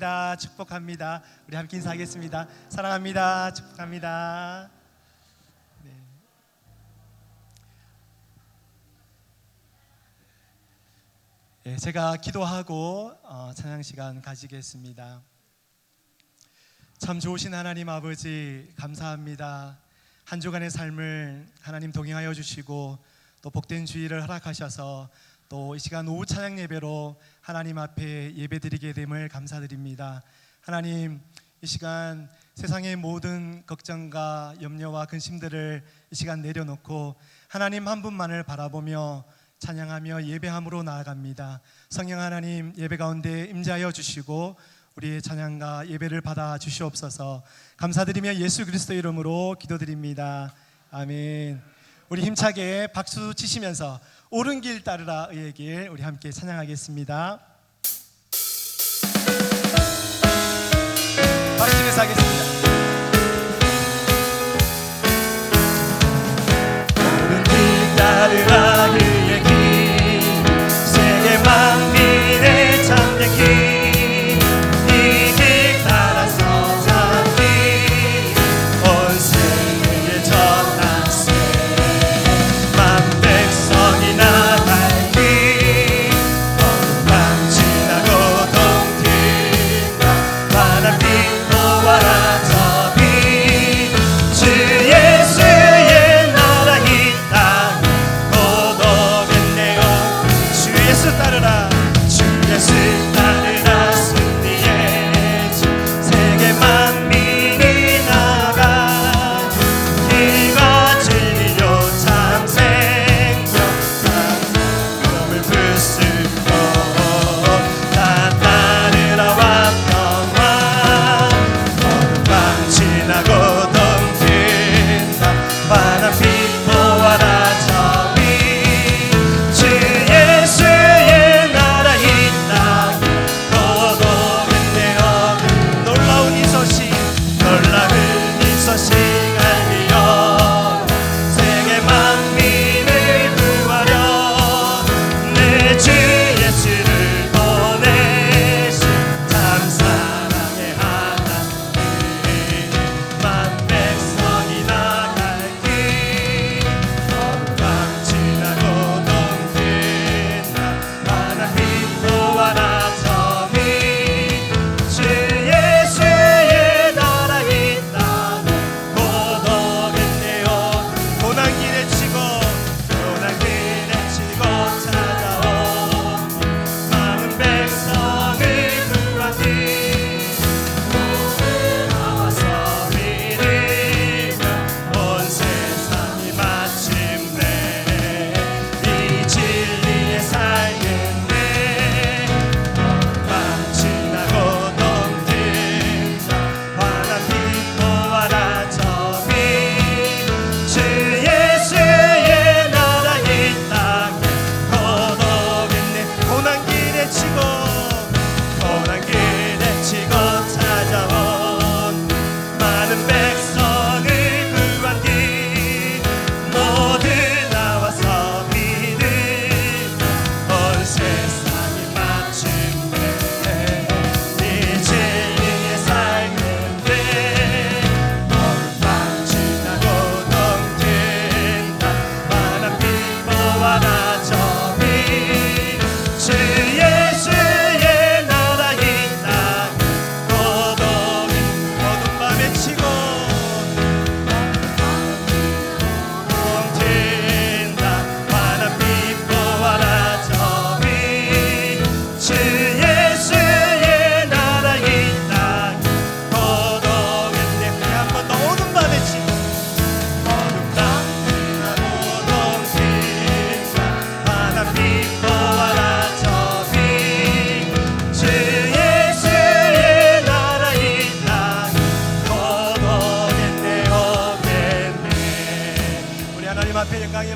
축복합니다. 우리 함께 인사하겠습니다. 사랑합니다. 축복합니다. 네. 제가 기도하고 찬양 시간 가지겠습니다. 참 좋으신 하나님 아버지 감사합니다. 한 주간의 삶을 하나님 동행하여 주시고 또 복된 주일을 허락하셔서 또 이 시간 오후 찬양 예배로 하나님 앞에 예배드리게 됨을 감사드립니다. 하나님, 이 시간 세상의 모든 걱정과 염려와 근심들을 이 시간 내려놓고 하나님 한 분만을 바라보며 찬양하며 예배함으로 나아갑니다. 성령 하나님, 예배 가운데 임재하여 주시고 우리의 찬양과 예배를 받아 주시옵소서. 감사드리며 예수 그리스도 이름으로 기도드립니다. 아멘. 우리 힘차게 박수 치시면서 옳은 길 따르라 의의 길, 우리 함께 찬양하겠습니다. 박수 치면서 하겠습니다. 옳은 길 따르라 의의 길, 세계 만민의 참된 길,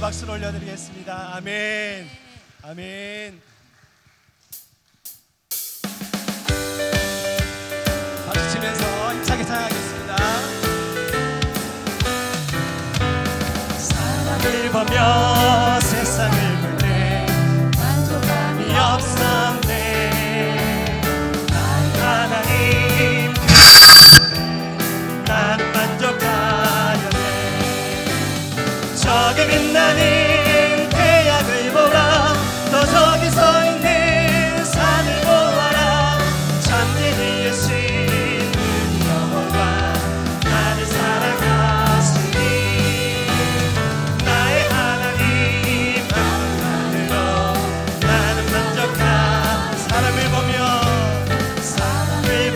박수를 올려드리겠습니다. 아멘. 아멘. 박수 치면서 힘차게 찬양하겠습니다. 사랑을 보며 세상을 볼 때 만족감이 없었네. 나의 하나님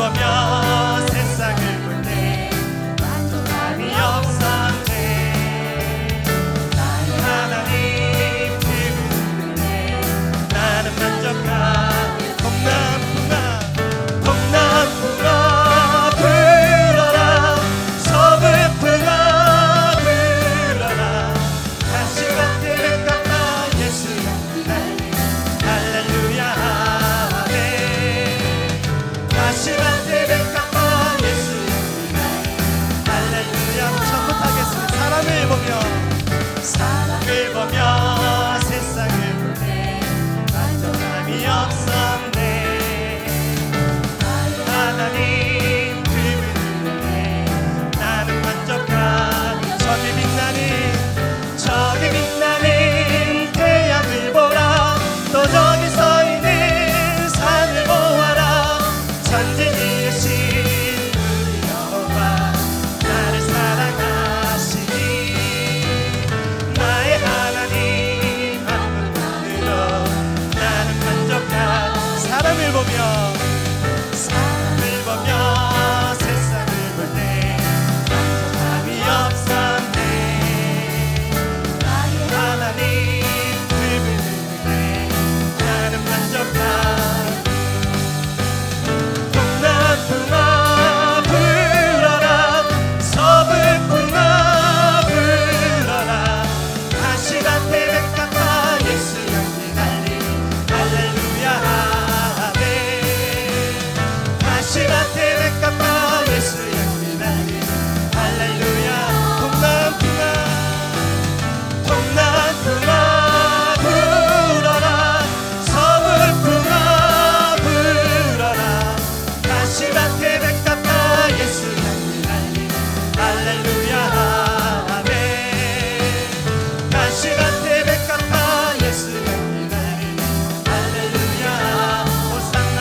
보며 세상을 볼 때 만족함이 없었네. 하나님 그분을 나는 만족하며 동남풍아 불어라 서북풍아 불어라 다시 밭에 깎아 예수여 할렐루야 하네. 다시 밭에 깎아 예수여 할렐루야. 전부 타겠습니다. 사람을 보며 세상을 볼 때 만족함이 없었네. 하나님 그분을 나는 만족하며 저기 빛나는 태양을 보라. 또 저기 서 있는 산을 보아라. 천지이신 우리 여호와 나를 사랑하시니 나의 하나님 한 분으로 나는 만족한. 사람을 보며 세상을 볼 때 만족함이 없었네. 하나님 그분을 나는 만족한. 동남풍아 불어라 서북풍아 불어라 다시 밭에 깎아 예수 연기 달리니 할렐루야 하네. 다시 밭에 깎아 예수 연기 달리니 할렐루야. 동남풍아 불어라 서북풍아 불어라 다시 밭에 깎아 예수 향기 달리니 할렐루야 하네. 다시 밭에 깎아 예수 향기 달리니 할렐루야. 호산나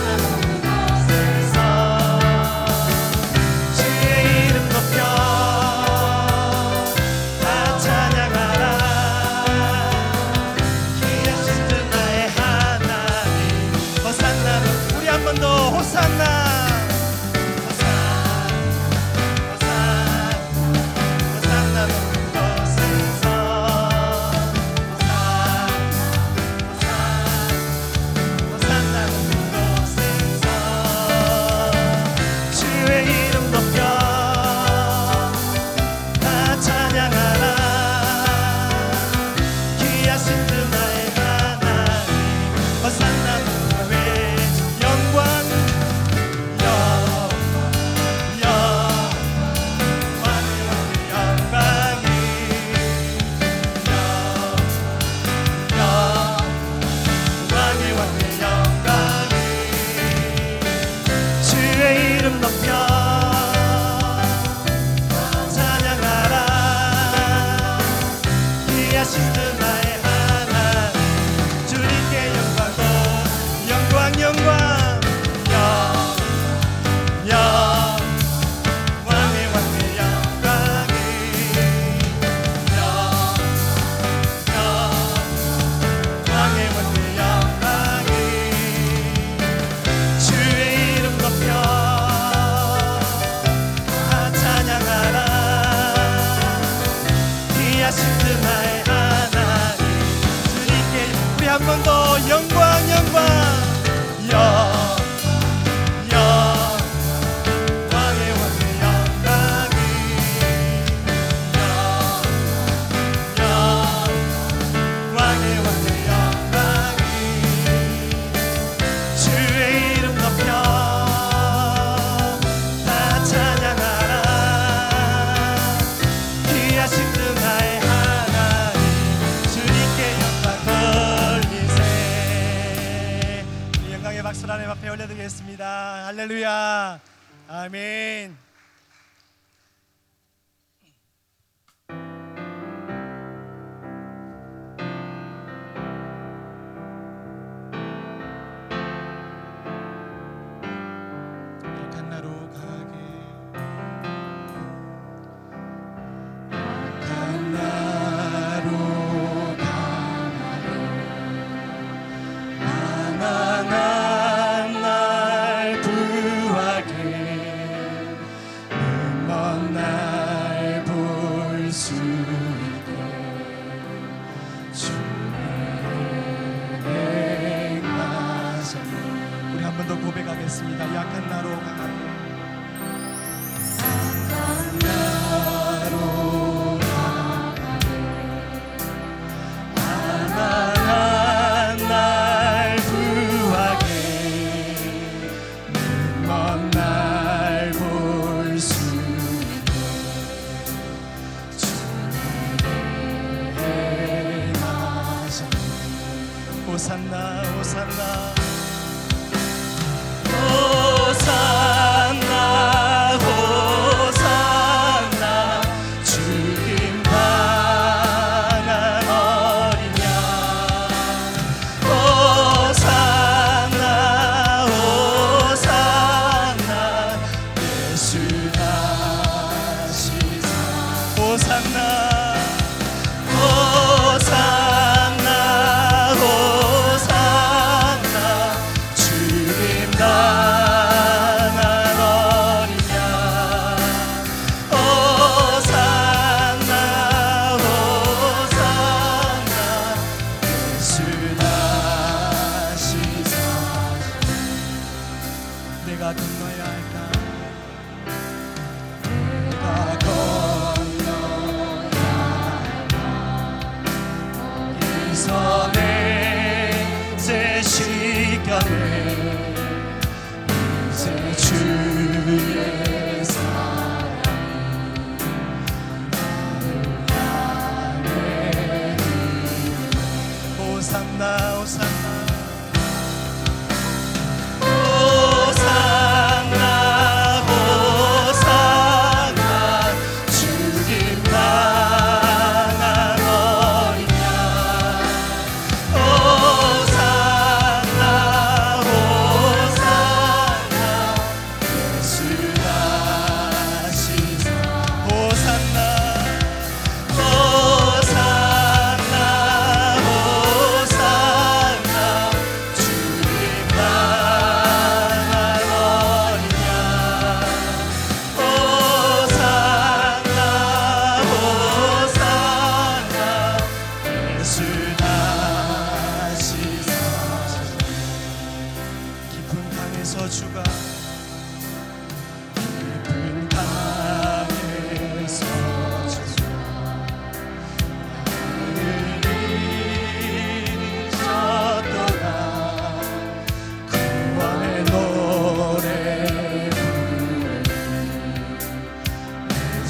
높은 곳에서 주의 이름 높여 다 찬양하라. 귀하신 주 나의 하나님. 호산나. 우리 한 번 더 호산나. 호산나 높은 곳에서 호산나 높은 곳에서 주의 이름 높여 다 찬양하라. 귀하신 주 나의 하나님. 호산나 높은 영광 박수를 하나님 앞에 올려드리겠습니다. 할렐루야. 아멘. 약한 나로 가게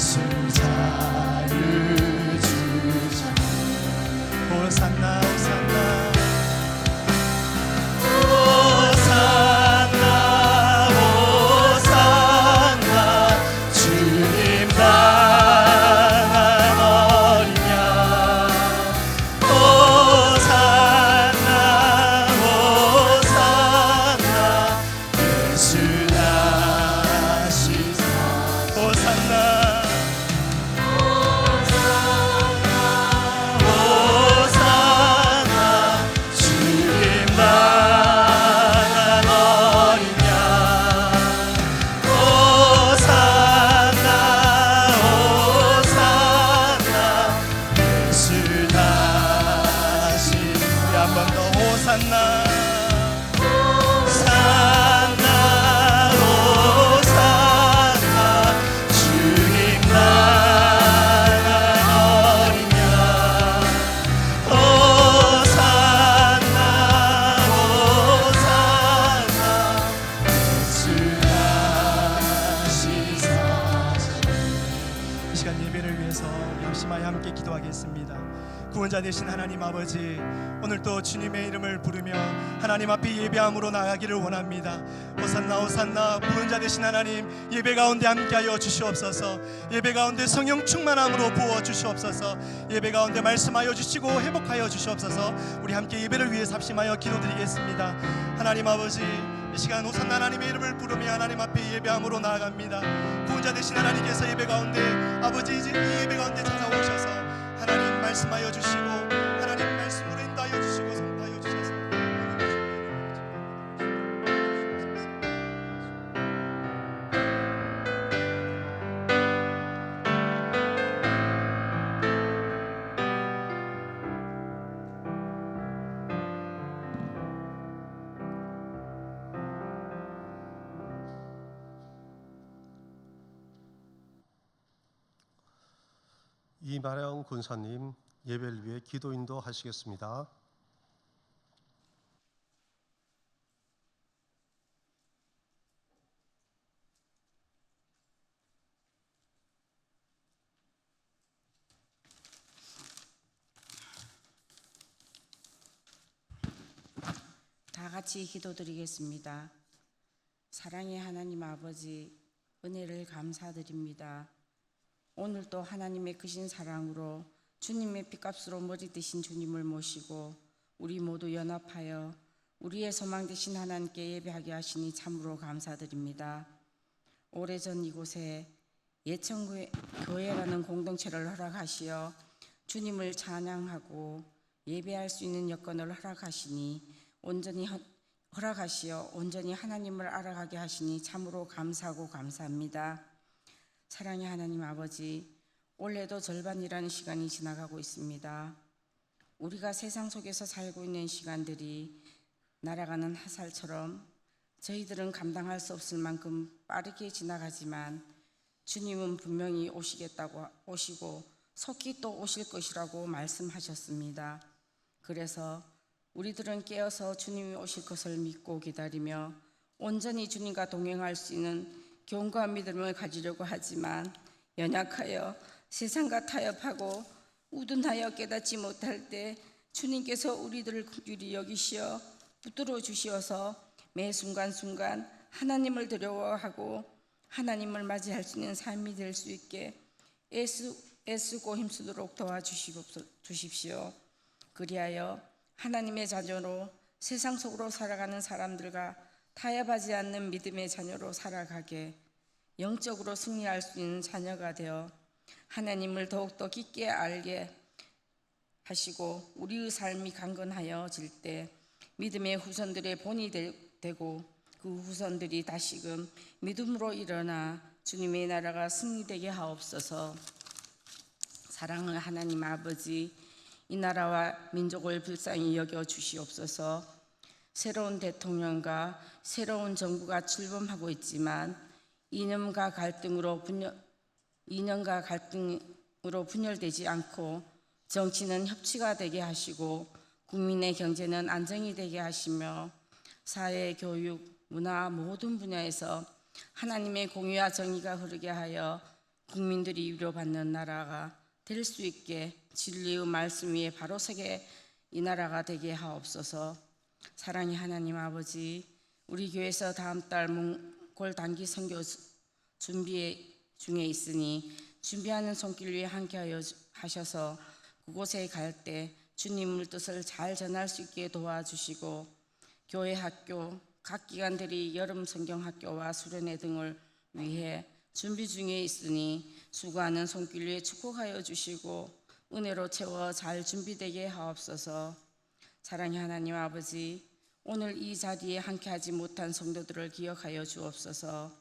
예수 자유 주자. 호산나 호산나 구원자 되신 하나님 아버지, 오늘도 주님의 이름을 부르며 하나님 앞에 예배함으로 나가기를 원합니다. 호산나 호산나. 구원자 되신 하나님, 예배 가운데 함께하여 주시옵소서. 예배 가운데 성령 충만함으로 부어 주시옵소서. 예배 가운데 말씀하여 주시고 회복하여 주시옵소서. 우리 함께 예배를 위해 삽심하여 기도드리겠습니다. 하나님 아버지, 이 시간 호산나 하나님의 이름을 부르며 하나님 앞에 예배함으로 나아갑니다. 구원자 되신 하나님께서 예배 가운데 아버지 이제 이 예배 가운데 찾아오셔서 하나님 말씀하여 주시고 하나님 말씀으로 인도하여 주시고 선포하여 주셔서 이마령 군사님 예배를 위해 기도 인도하시겠습니다. 다 같이 기도드리겠습니다. 사랑의 하나님 아버지, 은혜를 감사드립니다. 오늘도 하나님의 크신 사랑으로 주님의 피값으로 머리 되신 주님을 모시고 우리 모두 연합하여 우리의 소망 되신 하나님께 예배하게 하시니 참으로 감사드립니다. 오래전 이곳에 예천교회라는 공동체를 허락하시어 주님을 찬양하고 예배할 수 있는 여건을 허락하시니 온전히 하나님을 알아가게 하시니 참으로 감사하고 감사합니다. 사랑의 하나님 아버지, 올해도 절반이라는 시간이 지나가고 있습니다. 우리가 세상 속에서 살고 있는 시간들이 날아가는 화살처럼 저희들은 감당할 수 없을 만큼 빠르게 지나가지만 주님은 분명히 오시고 속히 또 오실 것이라고 말씀하셨습니다. 그래서 우리들은 깨어서 주님이 오실 것을 믿고 기다리며 온전히 주님과 동행할 수 있는 교훈과 믿음을 가지려고 하지만 연약하여 세상과 타협하고 우둔하여 깨닫지 못할 때 주님께서 우리들을 긍휼히 여기시어 붙들어 주시어서 매 순간순간 하나님을 두려워하고 하나님을 맞이할 수 있는 삶이 될 수 있게 애쓰고 힘쓰도록 도와주십시오. 그리하여 하나님의 자녀로 세상 속으로 살아가는 사람들과 타협하지 않는 믿음의 자녀로 살아가게, 영적으로 승리할 수 있는 자녀가 되어 하나님을 더욱더 깊게 알게 하시고 우리의 삶이 강건하여질 때 믿음의 후손들의 본이 되고 그 후손들이 다시금 믿음으로 일어나 주님의 나라가 승리되게 하옵소서. 사랑하는 하나님 아버지, 이 나라와 민족을 불쌍히 여겨 주시옵소서. 새로운 대통령과 새로운 정부가 출범하고 있지만 이념과 갈등으로 분열되지 않고 정치는 협치가 되게 하시고 국민의 경제는 안정이 되게 하시며 사회, 교육, 문화 모든 분야에서 하나님의 공의와 정의가 흐르게 하여 국민들이 위로받는 나라가 될 수 있게 진리의 말씀 위에 바로 서게 이 나라가 되게 하옵소서. 사랑의 하나님 아버지, 우리 교회에서 다음 달 몽골 단기 선교 준비 중에 있으니 준비하는 손길 위에 함께하여 하셔서 그곳에 갈 때 주님의 뜻을 잘 전할 수 있게 도와주시고, 교회 학교 각 기관들이 여름 성경학교와 수련회 등을 위해 준비 중에 있으니 수고하는 손길 위에 축복하여 주시고 은혜로 채워 잘 준비되게 하옵소서. 사랑의 하나님 아버지, 오늘 이 자리에 함께하지 못한 성도들을 기억하여 주옵소서.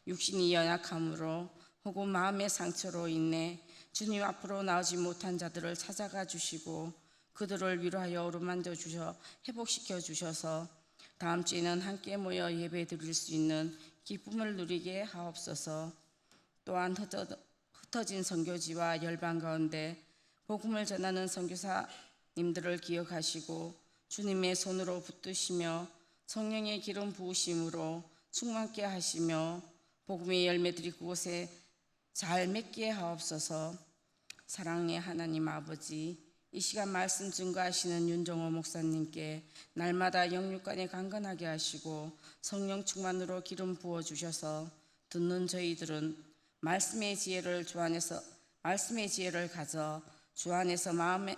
육신이 연약함으로 혹은 마음의 상처로 인해 주님 앞으로 나오지 못한 자들을 찾아가 주시고 그들을 위로하여 어루만져 주셔 회복시켜 주셔서 다음 주에는 함께 모여 예배 드릴 수 있는 기쁨을 누리게 하옵소서. 또한 흩어진 선교지와 열방 가운데 복음을 전하는 선교사님들을 기억하시고 주님의 손으로 붙드시며 성령의 기름 부으심으로 충만케 하시며 복음의 열매들이 그곳에 잘 맺게 하옵소서. 사랑의 하나님 아버지, 이 시간 말씀 증거하시는 윤정호 목사님께 날마다 영육간에 강건하게 하시고 성령 충만으로 기름 부어 주셔서 듣는 저희들은 말씀의 지혜를 가져 주 안에서 마음의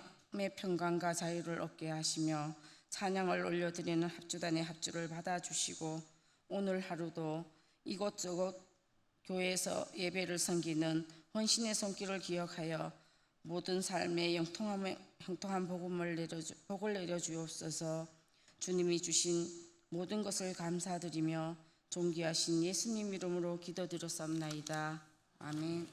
평강과 자유를 얻게 하시며 찬양을 올려드리는 합주단의 합주를 받아주시고 오늘 하루도 이곳저곳 교회에서 예배를 섬기는 헌신의 손길을 기억하여 모든 삶에 형통한 복을 내려주옵소서. 주님이 주신 모든 것을 감사드리며 존귀하신 예수님 이름으로 기도드렸사옵나이다. 아멘.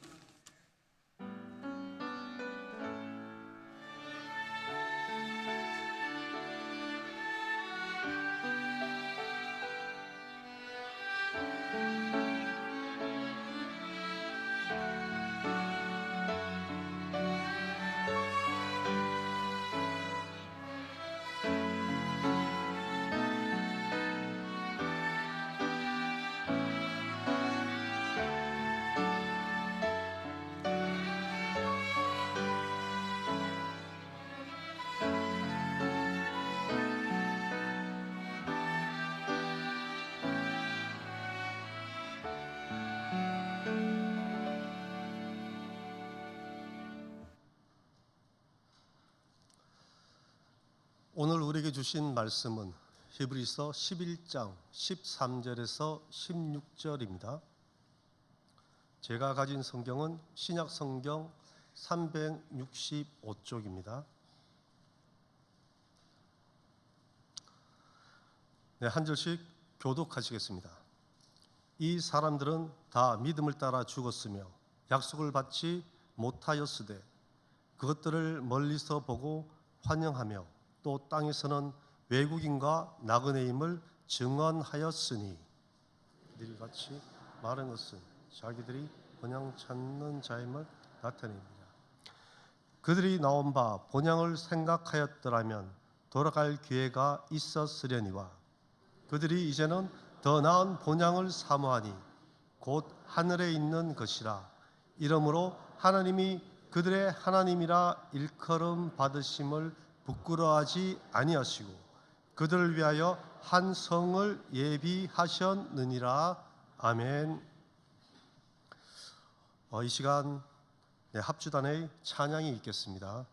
오늘 우리에게 주신 말씀은 히브리서 11장 13절에서 16절입니다. 제가 가진 성경은 신약 성경 365쪽입니다. 네, 한 절씩 교독하시겠습니다. 이 사람들은 다 믿음을 따라 죽었으며 약속을 받지 못하였으되 그것들을 멀리서 보고 환영하며 또 땅에서는 외국인과 나그네임을 증언하였으니 이들이 같이 말한 것은 자기들이 본향 찾는 자임을 나타냅니다. 그들이 나온 바 본향을 생각하였더라면 돌아갈 기회가 있었으려니와 그들이 이제는 더 나은 본향을 사모하니 곧 하늘에 있는 것이라. 이러므로 하나님이 그들의 하나님이라 일컬음 받으심을 부끄러워하지 아니하시고 그들을 위하여 한 성을 예비하셨느니라. 아멘. 이 시간 합주단의 찬양이 있겠습니다.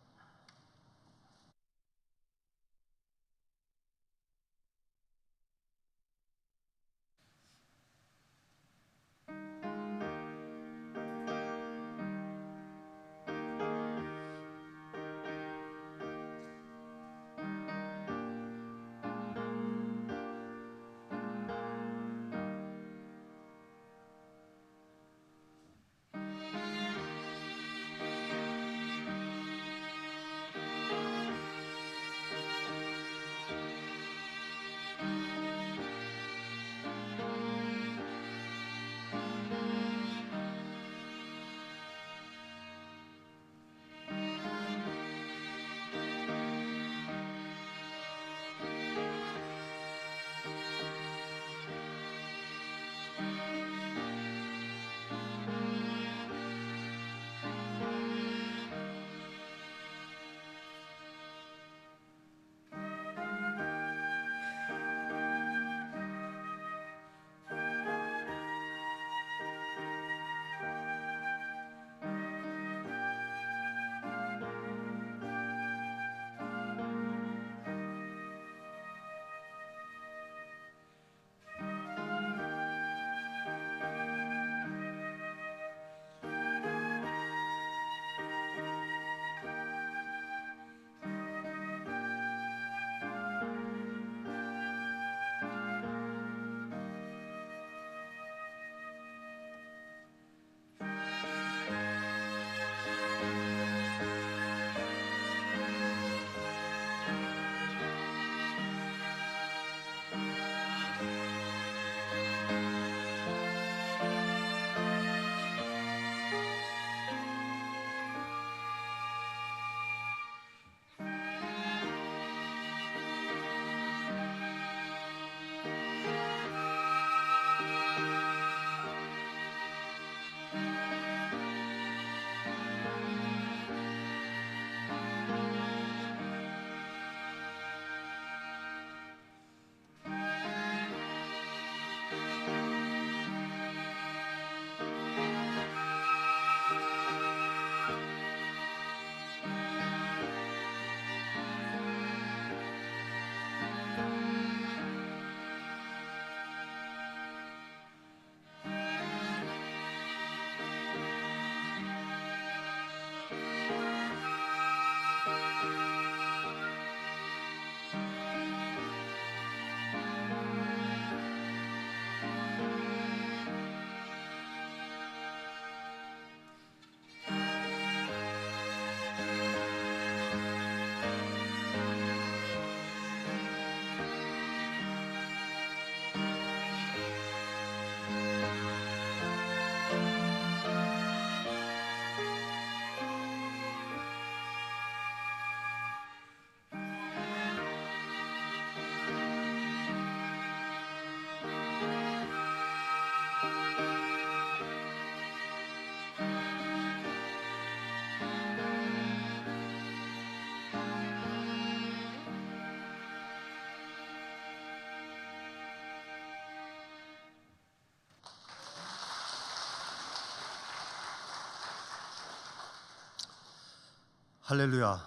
할렐루야.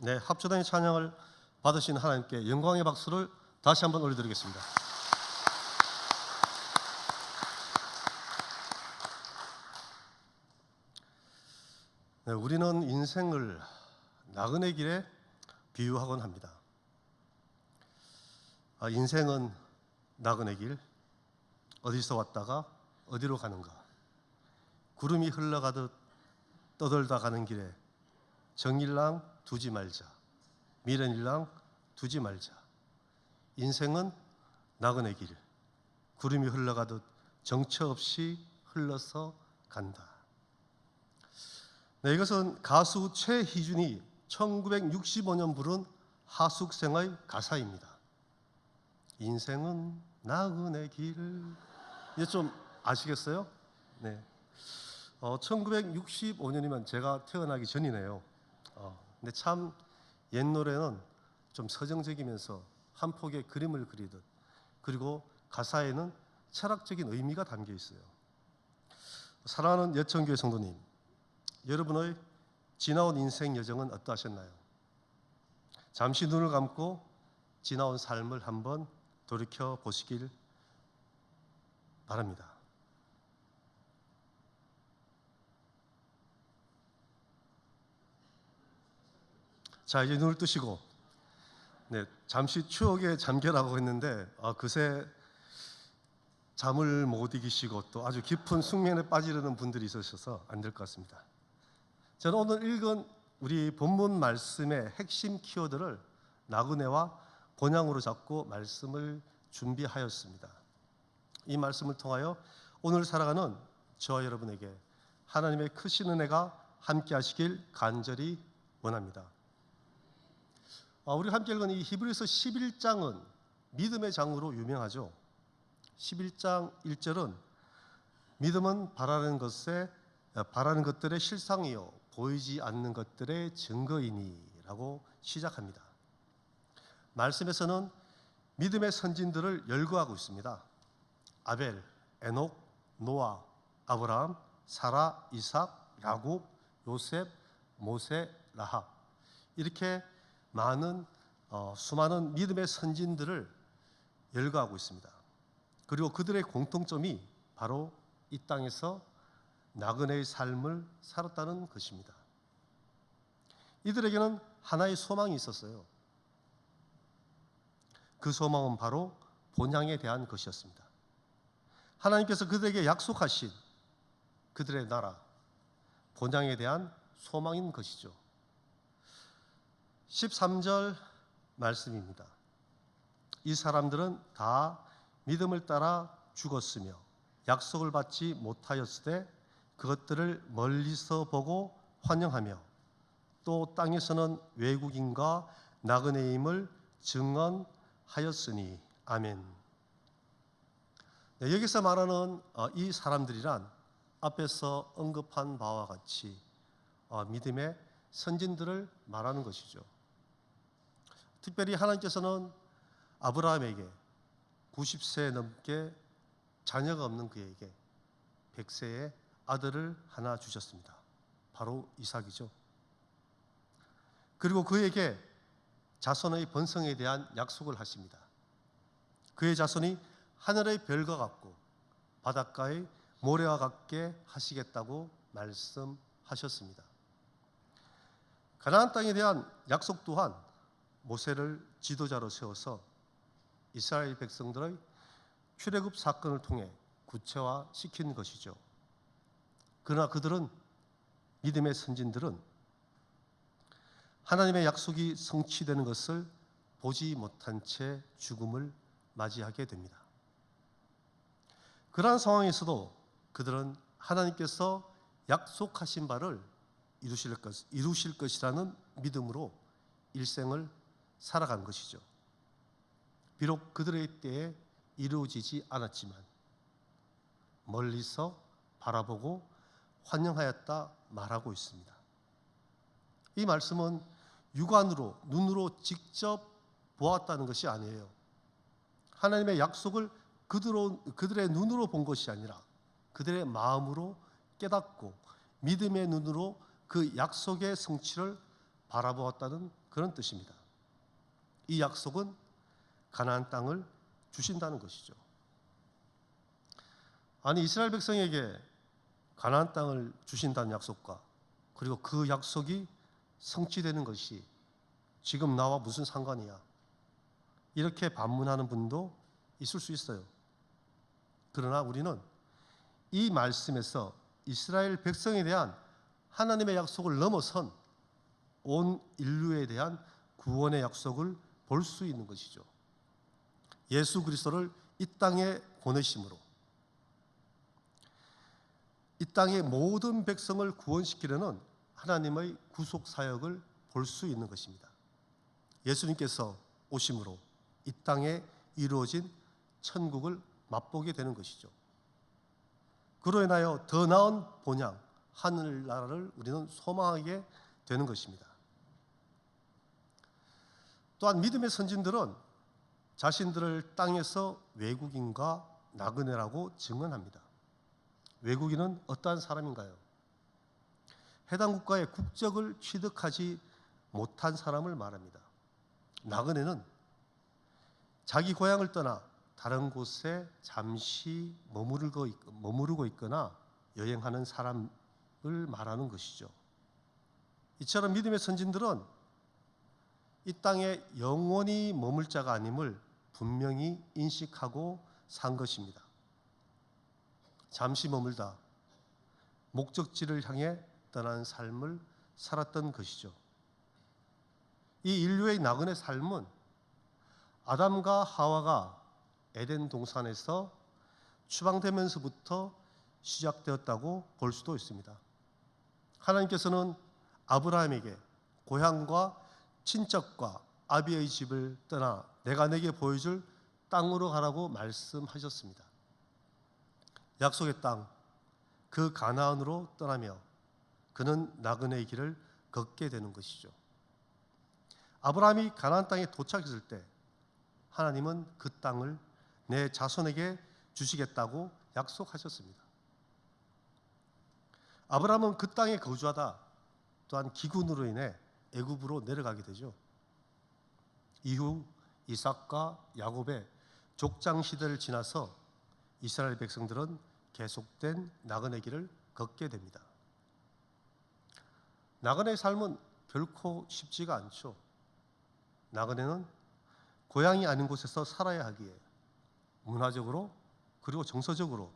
네, 합주단의 찬양을 받으신 하나님께 영광의 박수를 다시 한번 올려드리겠습니다. 네, 우리는 인생을 나그네 길에 비유하곤 합니다. 인생은 나그네 길, 어디서 왔다가 어디로 가는가. 구름이 흘러가듯 떠돌다 가는 길에 정일랑 두지 말자, 미련일랑 두지 말자. 인생은 나그네 길, 구름이 흘러가듯 정처 없이 흘러서 간다. 네, 이것은 가수 최희준이 1965년 부른 하숙생의 가사입니다. 인생은 나그네 길. 이제 좀 아시겠어요? 네. 1965년이면 제가 태어나기 전이네요. 근데 참 옛 노래는 좀 서정적이면서 한 폭의 그림을 그리듯, 그리고 가사에는 철학적인 의미가 담겨 있어요. 사랑하는 여천교회 성도님, 여러분의 지나온 인생 여정은 어떠하셨나요? 잠시 눈을 감고 지나온 삶을 한번 돌이켜 보시길 바랍니다. 자, 이제 눈을 뜨시고, 네, 잠시 추억에 잠겨라고 했는데 그새 잠을 못 이기시고 또 아주 깊은 숙면에 빠지려는 분들이 있으셔서 안 될 것 같습니다. 저는 오늘 읽은 우리 본문 말씀의 핵심 키워드를 나그네와 본향으로 잡고 말씀을 준비하였습니다. 이 말씀을 통하여 오늘 살아가는 저와 여러분에게 하나님의 크신 은혜가 함께 하시길 간절히 원합니다. 우리 함께 읽은 이 히브리서 11장은 믿음의 장으로 유명하죠. 11장 1절은 믿음은 바라는 것들의 실상이요 보이지 않는 것들의 증거이니라고 시작합니다. 말씀에서는 믿음의 선진들을 열거하고 있습니다. 아벨, 에녹, 노아, 아브라함, 사라, 이삭, 야곱, 요셉, 모세, 라합, 이렇게 많은 수많은 믿음의 선진들을 열거하고 있습니다. 그리고 그들의 공통점이 바로 이 땅에서 나그네의 삶을 살았다는 것입니다. 이들에게는 하나의 소망이 있었어요. 그 소망은 바로 본향에 대한 것이었습니다. 하나님께서 그들에게 약속하신 그들의 나라, 본향에 대한 소망인 것이죠. 13절 말씀입니다. 이 사람들은 다 믿음을 따라 죽었으며 약속을 받지 못하였으되 그것들을 멀리서 보고 환영하며 또 땅에서는 외국인과 나그네임을 증언하였으니 아멘. 네, 여기서 말하는 이 사람들이란 앞에서 언급한 바와 같이 믿음의 선진들을 말하는 것이죠. 특별히 하나님께서는 아브라함에게 90세 넘게 자녀가 없는 그에게 100세의 아들을 하나 주셨습니다. 바로 이삭이죠. 그리고 그에게 자손의 번성에 대한 약속을 하십니다. 그의 자손이 하늘의 별과 같고 바닷가의 모래와 같게 하시겠다고 말씀하셨습니다. 가나안 땅에 대한 약속 또한 모세를 지도자로 세워서 이스라엘 백성들의 출애굽 사건을 통해 구체화시킨 것이죠. 그러나 그들은, 믿음의 선진들은 하나님의 약속이 성취되는 것을 보지 못한 채 죽음을 맞이하게 됩니다. 그러한 상황에서도 그들은 하나님께서 약속하신 바를 이루실 것이라는 믿음으로 일생을 살아간 것이죠. 비록 그들의 때에 이루어지지 않았지만 멀리서 바라보고 환영하였다 말하고 있습니다. 이 말씀은 육안으로, 눈으로 직접 보았다는 것이 아니에요. 하나님의 약속을 그들의 눈으로 본 것이 아니라 그들의 마음으로 깨닫고 믿음의 눈으로 그 약속의 성취를 바라보았다는 그런 뜻입니다. 이 약속은 가나안 땅을 주신다는 것이죠. 아니, 이스라엘 백성에게 가나안 땅을 주신다는 약속과 그리고 그 약속이 성취되는 것이 지금 나와 무슨 상관이야? 이렇게 반문하는 분도 있을 수 있어요. 그러나 우리는 이 말씀에서 이스라엘 백성에 대한 하나님의 약속을 넘어선 온 인류에 대한 구원의 약속을 볼 수 있는 것이죠. 예수 그리스도를 이 땅에 보내심으로 이 땅의 모든 백성을 구원시키려는 하나님의 구속 사역을 볼 수 있는 것입니다. 예수님께서 오심으로 이 땅에 이루어진 천국을 맛보게 되는 것이죠. 그로 인하여 더 나은 본향, 하늘나라를 우리는 소망하게 되는 것입니다. 또한 믿음의 선진들은 자신들을 땅에서 외국인과 나그네라고 증언합니다. 외국인은 어떠한 사람인가요? 해당 국가의 국적을 취득하지 못한 사람을 말합니다. 나그네는 자기 고향을 떠나 다른 곳에 잠시 머무르고 있거나 여행하는 사람을 말하는 것이죠. 이처럼 믿음의 선진들은 이 땅에 영원히 머물 자가 아님을 분명히 인식하고 산 것입니다. 잠시 머물다 목적지를 향해 떠나는 삶을 살았던 것이죠. 이 인류의 나그네 삶은 아담과 하와가 에덴 동산에서 추방되면서부터 시작되었다고 볼 수도 있습니다. 하나님께서는 아브라함에게 고향과 친척과 아비의 집을 떠나 내가 내게 보여줄 땅으로 가라고 말씀하셨습니다. 약속의 땅, 그 가나안으로 떠나며 그는 나그네의 길을 걷게 되는 것이죠. 아브라함이 가나안 땅에 도착했을 때 하나님은 그 땅을 내 자손에게 주시겠다고 약속하셨습니다. 아브라함은 그 땅에 거주하다 또한 기근으로 인해 애굽으로 내려가게 되죠. 이후 이삭과 야곱의 족장 시대를 지나서 이스라엘 백성들은 계속된 나그네 길을 걷게 됩니다. 나그네의 삶은 결코 쉽지가 않죠. 나그네는 고향이 아닌 곳에서 살아야 하기에 문화적으로 그리고 정서적으로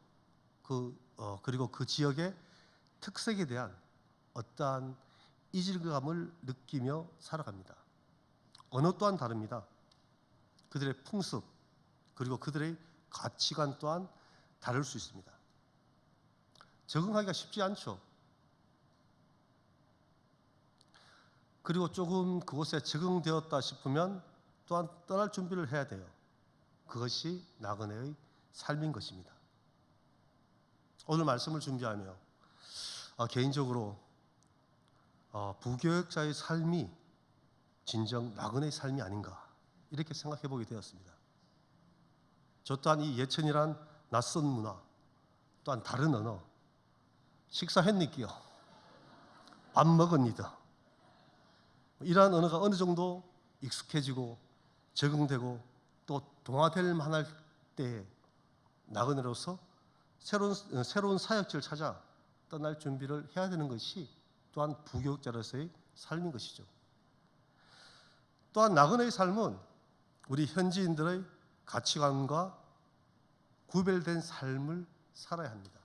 그리고 그 지역의 특색에 대한 어떠한 이질감을 느끼며 살아갑니다. 언어 또한 다릅니다. 그들의 풍습 그리고 그들의 가치관 또한 다를 수 있습니다. 적응하기가 쉽지 않죠. 그리고 조금 그곳에 적응되었다 싶으면 또한 떠날 준비를 해야 돼요. 그것이 나그네의 삶인 것입니다. 오늘 말씀을 준비하며 개인적으로 부교역자의 삶이 진정 나그네의 삶이 아닌가 이렇게 생각해 보게 되었습니다. 저 또한 이 예천이란 낯선 문화 또한 다른 언어 식사했니끼요 밥 먹었니다 이러한 언어가 어느 정도 익숙해지고 적응되고 또 동화될 만할 때에 나그네로서 새로운 사역지를 찾아 떠날 준비를 해야 되는 것이 또한 부교역자로서의 삶인 것이죠. 또한 나그네의 삶은 우리 현지인들의 가치관과 구별된 삶을 살아야 합니다.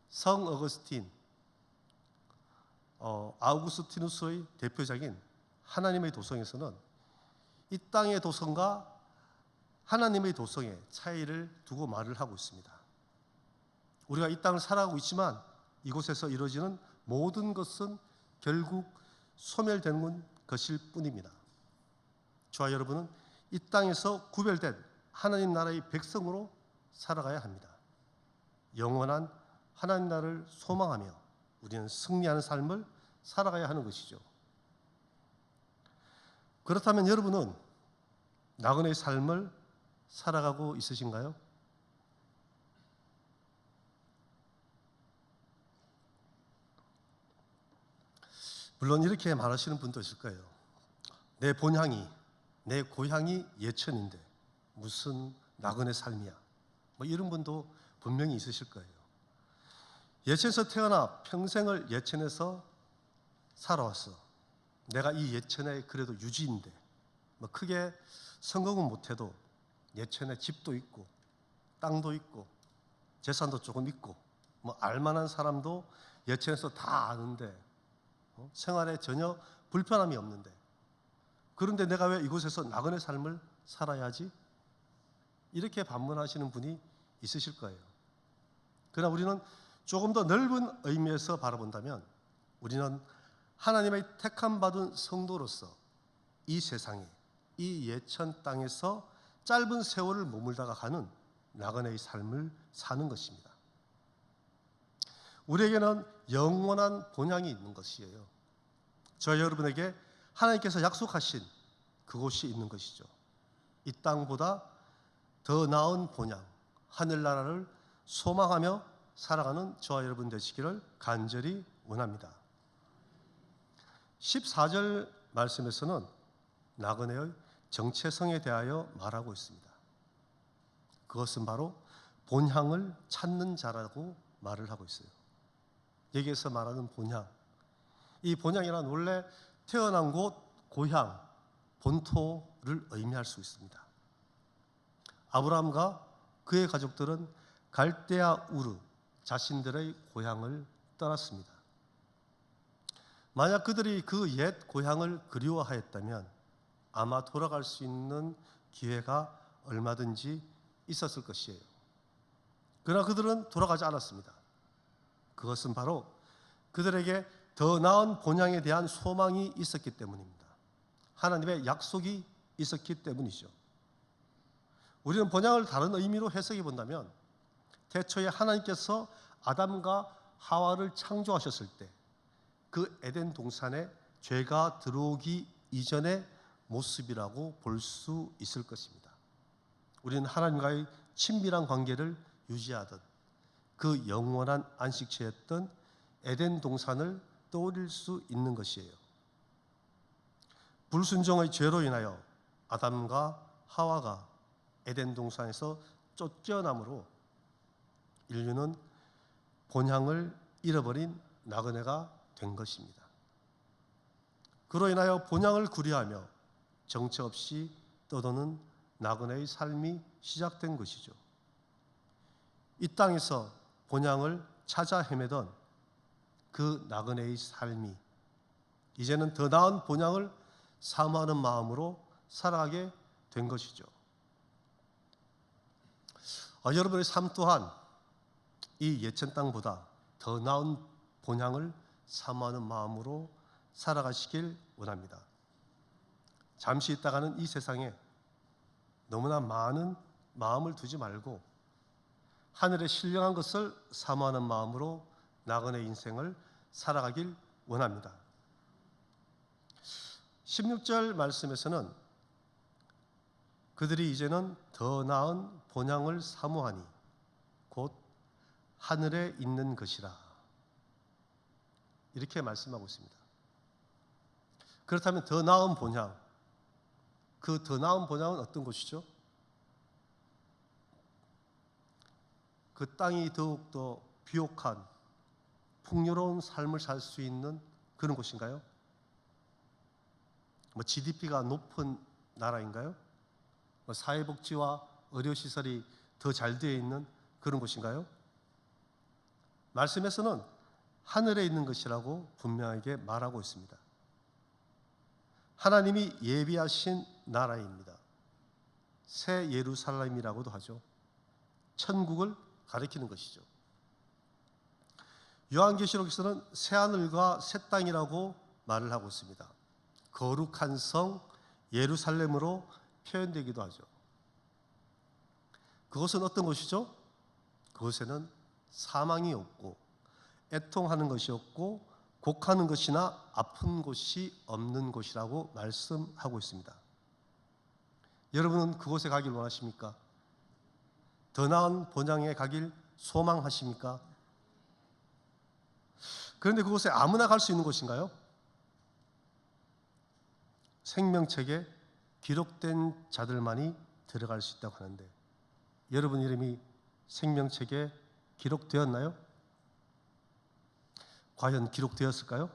성 어거스틴, 아우구스티누스의 대표작인 하나님의 도성에서는 이 땅의 도성과 하나님의 도성의 차이를 두고 말을 하고 있습니다. 우리가 이 땅을 살아가고 있지만 이곳에서 이루어지는 모든 것은 결국 소멸되는 것일 뿐입니다. 저와 여러분은 이 땅에서 구별된 하나님 나라의 백성으로 살아가야 합니다. 영원한 하나님 나라를 소망하며 우리는 승리하는 삶을 살아가야 하는 것이죠. 그렇다면 여러분은 나그네의 삶을 살아가고 있으신가요? 물론 이렇게 말하시는 분도 있을 거예요. 내 본향이, 내 고향이 예천인데 무슨 나그네 삶이야. 뭐 이런 분도 분명히 있으실 거예요. 예천에서 태어나 평생을 예천에서 살아왔어. 내가 이 예천의 그래도 유지인데 뭐 크게 성공은 못해도 예천에 집도 있고 땅도 있고 재산도 조금 있고 뭐 알만한 사람도 예천에서 다 아는데 생활에 전혀 불편함이 없는데 그런데 내가 왜 이곳에서 나그네 삶을 살아야지? 이렇게 반문하시는 분이 있으실 거예요. 그러나 우리는 조금 더 넓은 의미에서 바라본다면 우리는 하나님의 택함 받은 성도로서 이 세상에 이 예천 땅에서 짧은 세월을 머물다가 가는 나그네의 삶을 사는 것입니다. 우리에게는 영원한 본향이 있는 것이에요. 저와 여러분에게 하나님께서 약속하신 그곳이 있는 것이죠. 이 땅보다 더 나은 본향, 하늘나라를 소망하며 살아가는 저와 여러분 되시기를 간절히 원합니다. 14절 말씀에서는 나그네의 정체성에 대하여 말하고 있습니다. 그것은 바로 본향을 찾는 자라고 말을 하고 있어요. 여기에서 말하는 본향, 이 본향이란 원래 태어난 곳, 고향, 본토를 의미할 수 있습니다. 아브라함과 그의 가족들은 갈대아 우르, 자신들의 고향을 떠났습니다. 만약 그들이 그 옛 고향을 그리워하였다면 아마 돌아갈 수 있는 기회가 얼마든지 있었을 것이에요. 그러나 그들은 돌아가지 않았습니다. 그것은 바로 그들에게 더 나은 본향에 대한 소망이 있었기 때문입니다. 하나님의 약속이 있었기 때문이죠. 우리는 본향을 다른 의미로 해석해 본다면 태초에 하나님께서 아담과 하와를 창조하셨을 때 그 에덴 동산에 죄가 들어오기 이전의 모습이라고 볼 수 있을 것입니다. 우리는 하나님과의 친밀한 관계를 유지하던 그 영원한 안식처였던 에덴 동산을 떠올릴 수 있는 것이에요. 불순종의 죄로 인하여 아담과 하와가 에덴 동산에서 쫓겨남으로 인류는 본향을 잃어버린 나그네가 된 것입니다. 그로 인하여 본향을 구려하며 정처 없이 떠도는 나그네의 삶이 시작된 것이죠. 이 땅에서 본향을 찾아 헤매던 그 나그네의 삶이 이제는 더 나은 본향을 사모하는 마음으로 살아가게 된 것이죠. 여러분의 삶 또한 이 예천 땅보다 더 나은 본향을 사모하는 마음으로 살아가시길 원합니다. 잠시 있다가는 이 세상에 너무나 많은 마음을 두지 말고 하늘의 신령한 것을 사모하는 마음으로 나그네 인생을 살아가길 원합니다. 16절 말씀에서는 그들이 이제는 더 나은 본향을 사모하니 곧 하늘에 있는 것이라 이렇게 말씀하고 있습니다. 그렇다면 더 나은 본향, 그 더 나은 본향은 어떤 곳이죠? 그 땅이 더욱더 비옥한 풍요로운 삶을 살 수 있는 그런 곳인가요? 뭐 GDP가 높은 나라인가요? 뭐 사회복지와 의료시설이 더 잘 되어 있는 그런 곳인가요? 말씀에서는 하늘에 있는 것이라고 분명하게 말하고 있습니다. 하나님이 예비하신 나라입니다. 새 예루살렘이라고도 하죠. 천국을 가리키는 것이죠. 요한계시록에서는 새 하늘과 새 땅이라고 말을 하고 있습니다. 거룩한 성 예루살렘으로 표현되기도 하죠. 그것은 어떤 곳이죠? 그곳에는 사망이 없고 애통하는 것이 없고 곡하는 것이나 아픈 곳이 없는 곳이라고 말씀하고 있습니다. 여러분은 그곳에 가길 원하십니까? 더 나은 본향에 가길 소망하십니까? 그런데 그곳에 아무나 갈 수 있는 곳인가요? 생명책에 기록된 자들만이 들어갈 수 있다고 하는데 여러분 이름이 생명책에 기록되었나요? 과연 기록되었을까요?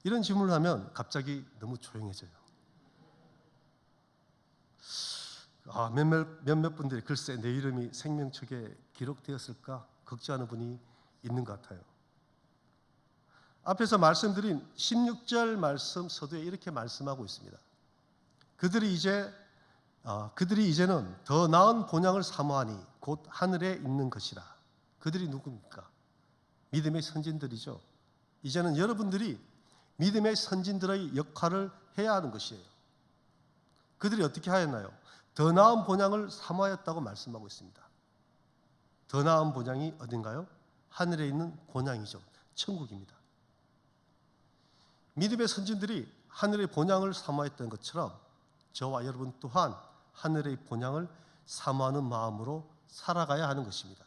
이런 질문을 하면 갑자기 너무 조용해져요. 몇몇 분들이 글쎄 내 이름이 생명책에 기록되었을까 걱정하는 분이 있는 것 같아요. 앞에서 말씀드린 16절 말씀 서두에 이렇게 말씀하고 있습니다. 그들이 이제는 더 나은 본향을 사모하니 곧 하늘에 있는 것이라. 그들이 누굽니까? 믿음의 선진들이죠. 이제는 여러분들이 믿음의 선진들의 역할을 해야 하는 것이에요. 그들이 어떻게 하였나요? 더 나은 본향을 사모하였다고 말씀하고 있습니다. 더 나은 본향이 어딘가요? 하늘에 있는 본향이죠. 천국입니다. 믿음의 선진들이 하늘의 본향을 사모했던 것처럼 저와 여러분 또한 하늘의 본향을 사모하는 마음으로 살아가야 하는 것입니다.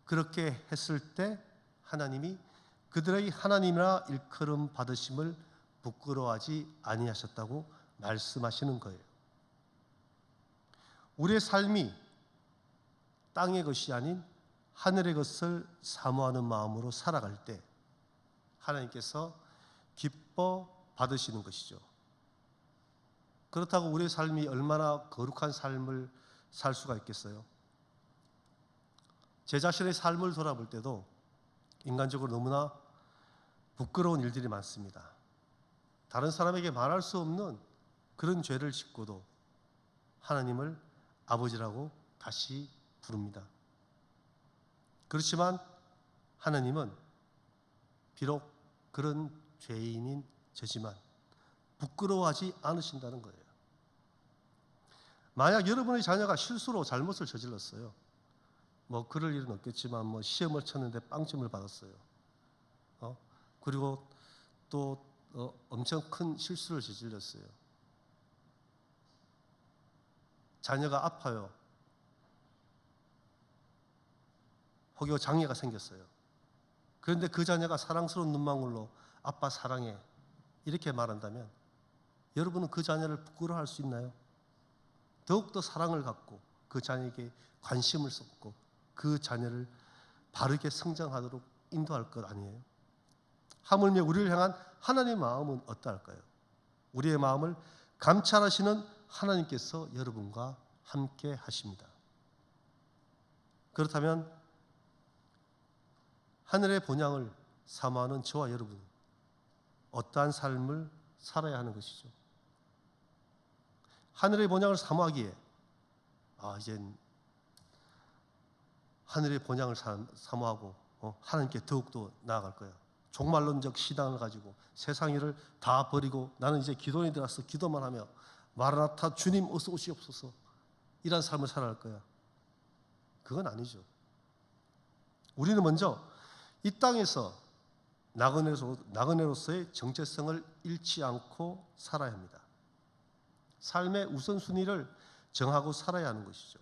그렇게 했을 때 하나님이 그들의 하나님이라 일컬음 받으심을 부끄러워하지 아니하셨다고 말씀하시는 거예요. 우리의 삶이 땅의 것이 아닌 하늘의 것을 사모하는 마음으로 살아갈 때 하나님께서 기뻐 받으시는 것이죠. 그렇다고 우리의 삶이 얼마나 거룩한 삶을 살 수가 있겠어요? 제 자신의 삶을 돌아볼 때도 인간적으로 너무나 부끄러운 일들이 많습니다. 다른 사람에게 말할 수 없는 그런 죄를 짓고도 하나님을 아버지라고 다시 부릅니다. 그렇지만 하나님은 비록 그런 죄인인 저지만 부끄러워하지 않으신다는 거예요. 만약 여러분의 자녀가 실수로 잘못을 저질렀어요. 그럴 일은 없겠지만 시험을 쳤는데 빵점을 받았어요. 그리고 또 엄청 큰 실수를 저질렀어요. 자녀가 아파요. 혹여 장애가 생겼어요. 그런데 그 자녀가 사랑스러운 눈망울로 아빠 사랑해 이렇게 말한다면 여러분은 그 자녀를 부끄러워할 수 있나요? 더욱더 사랑을 갖고 그 자녀에게 관심을 쏟고 그 자녀를 바르게 성장하도록 인도할 것 아니에요? 하물며 우리를 향한 하나님의 마음은 어떠할까요? 우리의 마음을 감찰하시는 하나님께서 여러분과 함께 하십니다. 그렇다면 하늘의 본향을 사모하는 저와 여러분 어떠한 삶을 살아야 하는 것이죠? 하늘의 본향을 사모하기에 이젠 하늘의 본향을 사모하고 하나님께 더욱더 나아갈 거야. 종말론적 신앙을 가지고 세상 일을 다 버리고 나는 이제 기도원이 들어서 기도만 하며 마라나타 주님 어서 오시옵소서 이런 삶을 살아갈 거야. 그건 아니죠. 우리는 먼저 이 땅에서 나그네로서의 정체성을 잃지 않고 살아야 합니다. 삶의 우선순위를 정하고 살아야 하는 것이죠.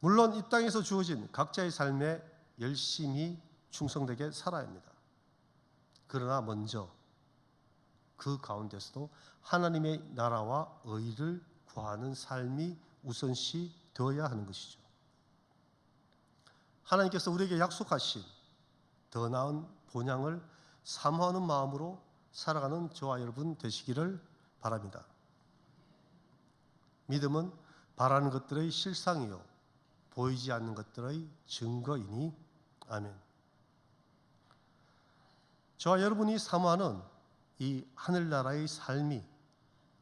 물론 이 땅에서 주어진 각자의 삶에 열심히 충성되게 살아야 합니다. 그러나 먼저 그 가운데서도 하나님의 나라와 의를 구하는 삶이 우선시 되어야 하는 것이죠. 하나님께서 우리에게 약속하신 더 나은 본향을 사모하는 마음으로 살아가는 저와 여러분 되시기를 바랍니다. 믿음은 바라는 것들의 실상이요 보이지 않는 것들의 증거이니 아멘. 저와 여러분이 사모하는 이 하늘나라의 삶이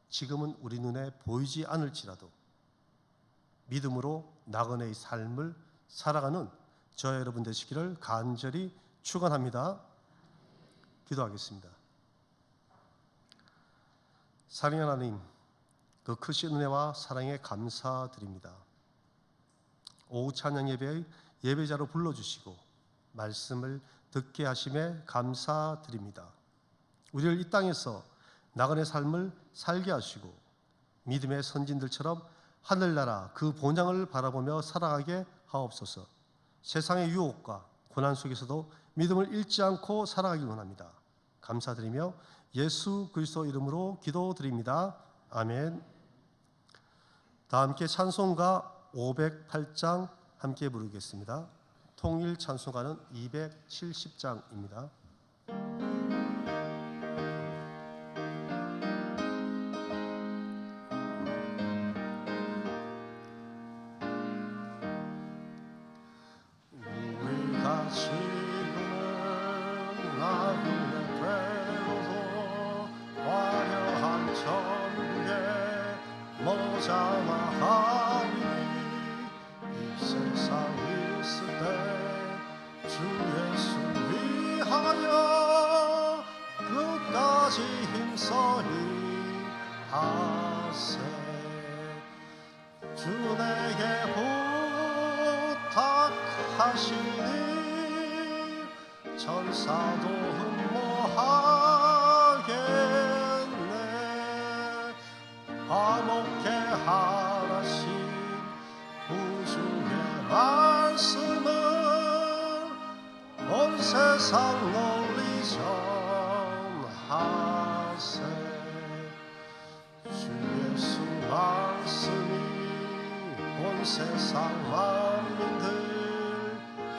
지금은 우리 눈에 보이지 않을지라도 믿음으로 나그네의 삶을 살아가는 저와 여러분 되시기를 간절히 축원합니다. 기도하겠습니다. 사랑의 하나님, 그 크신 은혜와 사랑에 감사드립니다. 오후 찬양 예배의 예배자로 불러주시고 말씀을 듣게 하심에 감사드립니다. 우리를 이 땅에서 나그네 삶을 살게 하시고 믿음의 선진들처럼 하늘나라 그 본향을 바라보며 살아가게 하옵소서. 세상의 유혹과 고난 속에서도 믿음을 잃지 않고 살아가길 원합니다. 감사드리며 예수 그리스도 이름으로 기도드립니다. 아멘. 다 함께 찬송가 508장 함께 부르겠습니다. 통일 찬송가는 270장입니다. 우리가 지금은 나그네 되고도 화려한 천국에 머자나하리니 이 세상 있을 때 주 예수 위하여 끝까지 힘써이 하세. 주 내게 부탁하시니 천사도 흠모하겠네. 화목해 하라신 구주의 말씀을 온 세상 널리 전하세. 주 예수 말씀이 온 세상 만민들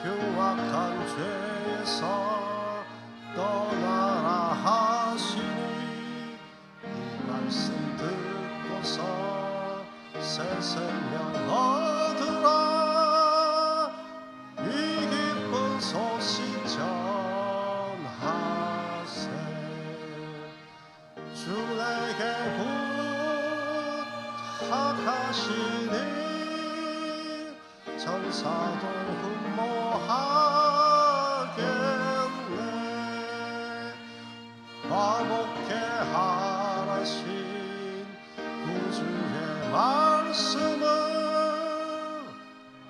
흉악한 죄에서 떠나라 하시니 이 말씀 듣고서 새 생명 얻으라. 이 기쁜 소식 전하세. 주 내게 부탁하시니 천사도 흠모하겠네. 화목해 하라신 구주의 말씀을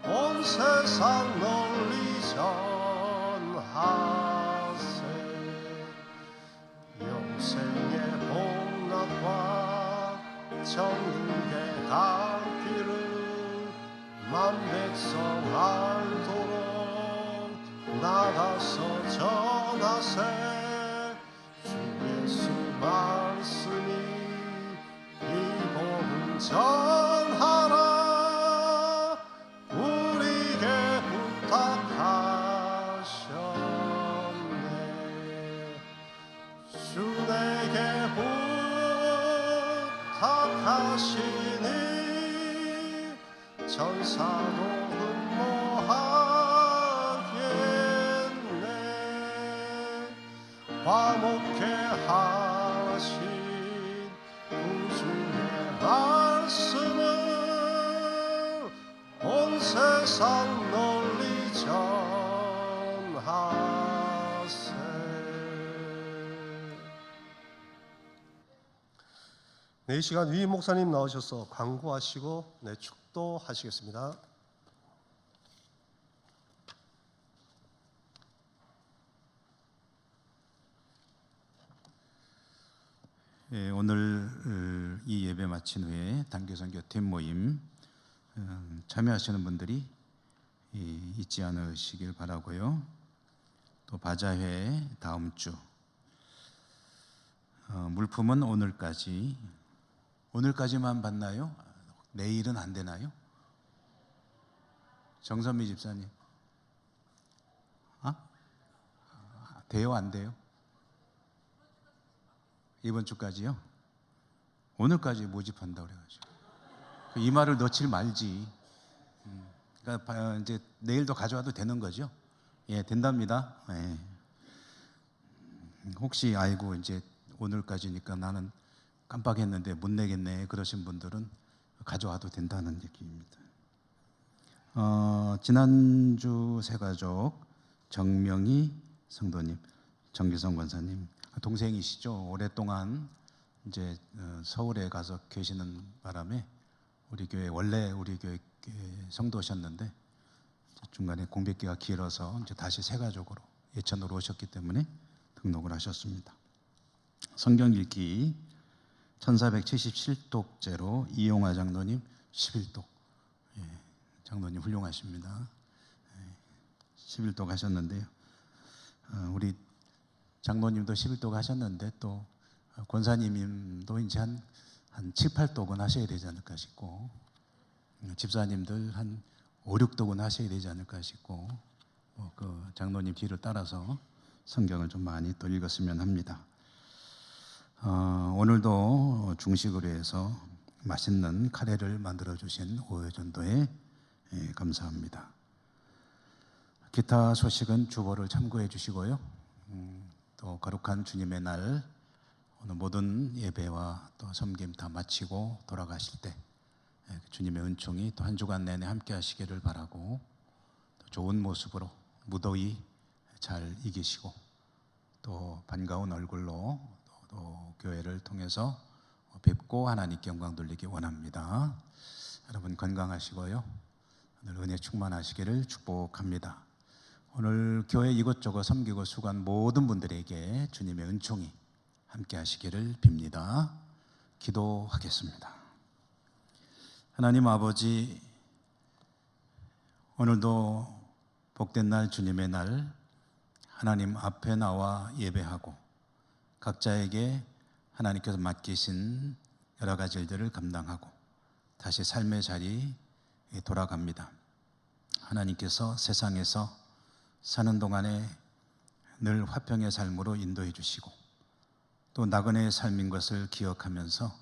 온 세상 널리 전하세. 영생의 복락과 천국의 갈 길을 만백성 알도록 나가서 전하세. 주 예수 말씀이 이 복음 전하라. 우리에게 부탁하셨네. 주 내게 부탁하시니 천사도 흠모하겠네. 화목해 하신 구주의 말씀을 온 세상 널리 전하세. 네, 이 시간 위 목사님 나오셔서 광고하시고 축도하시겠습니다. 예, 오늘 이 예배 마친 후에 단교선교 팀 모임 참여하시는 분들이 잊지 않으시길 바라고요. 또 바자회 다음 주 물품은 오늘까지만 받나요? 내일은 안 되나요? 정선미 집사님, 돼요 안 돼요? 이번 주까지요? 오늘까지 모집한다고 그래가지고 이 말을 놓칠 말지. 그러니까 이제 내일도 가져와도 되는 거죠? 예, 된답니다. 예. 혹시 아이고 이제 오늘까지니까 나는 깜빡했는데 못 내겠네 그러신 분들은 가져와도 된다는 얘기입니다. 지난주 새가족 정명희 성도님, 정기성 권사님 동생이시죠. 오랫동안 이제 서울에 가서 계시는 바람에 원래 우리 교회 성도셨는데 중간에 공백기가 길어서 이제 다시 새가족으로 예천으로 오셨기 때문에 등록을 하셨습니다. 성경 읽기 1477독째로 이용화 장로님 11독. 장로님 훌륭하십니다. 11독 하셨는데요. 우리 장로님도 11독 하셨는데 또 권사님도 이제 한 7, 8독은 하셔야 되지 않을까 싶고, 집사님들 한 5, 6독은 하셔야 되지 않을까 싶고, 그 장로님 뒤를 따라서 성경을 좀 많이 또 읽었으면 합니다. 오늘도 중식으로 해서 맛있는 카레를 만들어 주신 오해전도에 감사합니다. 기타 소식은 주보를 참고해 주시고요. 또 거룩한 주님의 날 오늘 모든 예배와 또 섬김 다 마치고 돌아가실 때 주님의 은총이 또 한 주간 내내 함께 하시기를 바라고, 또 좋은 모습으로 무더위 잘 이기시고 또 반가운 얼굴로 또 교회를 통해서 뵙고 하나님께 영광 돌리기 원합니다. 여러분 건강하시고요. 오늘 은혜 충만하시기를 축복합니다. 오늘 교회 이곳저곳 섬기고 수고한 모든 분들에게 주님의 은총이 함께 하시기를 빕니다. 기도하겠습니다. 하나님 아버지, 오늘도 복된 날 주님의 날 하나님 앞에 나와 예배하고 각자에게 하나님께서 맡기신 여러 가지 일들을 감당하고 다시 삶의 자리에 돌아갑니다. 하나님께서 세상에서 사는 동안에 늘 화평의 삶으로 인도해 주시고 또 나그네의 삶인 것을 기억하면서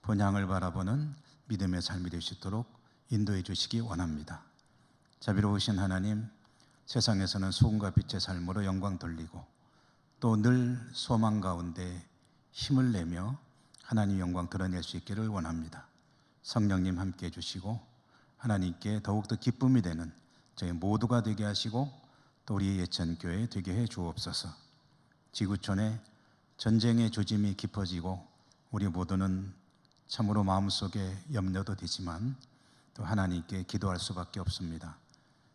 본향을 바라보는 믿음의 삶이 될 수 있도록 인도해 주시기 원합니다. 자비로우신 하나님, 세상에서는 소금과 빛의 삶으로 영광 돌리고 또 늘 소망 가운데 힘을 내며 하나님 영광 드러낼 수 있기를 원합니다. 성령님 함께 해주시고 하나님께 더욱더 기쁨이 되는 저희 모두가 되게 하시고 또 우리 예천교회 되게 해 주옵소서. 지구촌에 전쟁의 조짐이 깊어지고 우리 모두는 참으로 마음속에 염려도 되지만 또 하나님께 기도할 수밖에 없습니다.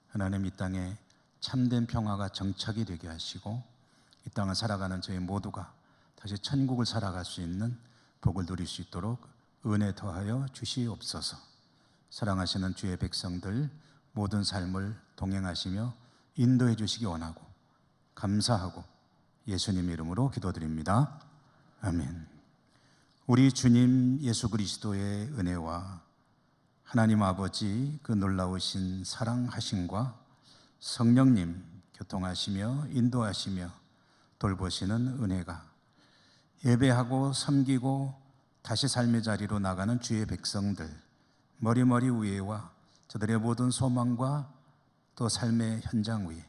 하나님, 이 땅에 참된 평화가 정착이 되게 하시고 이 땅을 살아가는 저희 모두가 다시 천국을 살아갈 수 있는 복을 누릴 수 있도록 은혜 더하여 주시옵소서. 사랑하시는 주의 백성들 모든 삶을 동행하시며 인도해 주시기 원하고 감사하고 예수님 이름으로 기도드립니다. 아멘. 우리 주님 예수 그리스도의 은혜와 하나님 아버지 그 놀라우신 사랑하심과 성령님 교통하시며 인도하시며 돌보시는 은혜가 예배하고 섬기고 다시 삶의 자리로 나가는 주의 백성들 머리머리 위에와 저들의 모든 소망과 또 삶의 현장 위에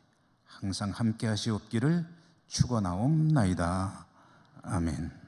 항상 함께 하시옵기를 축원하옵나이다. 아멘.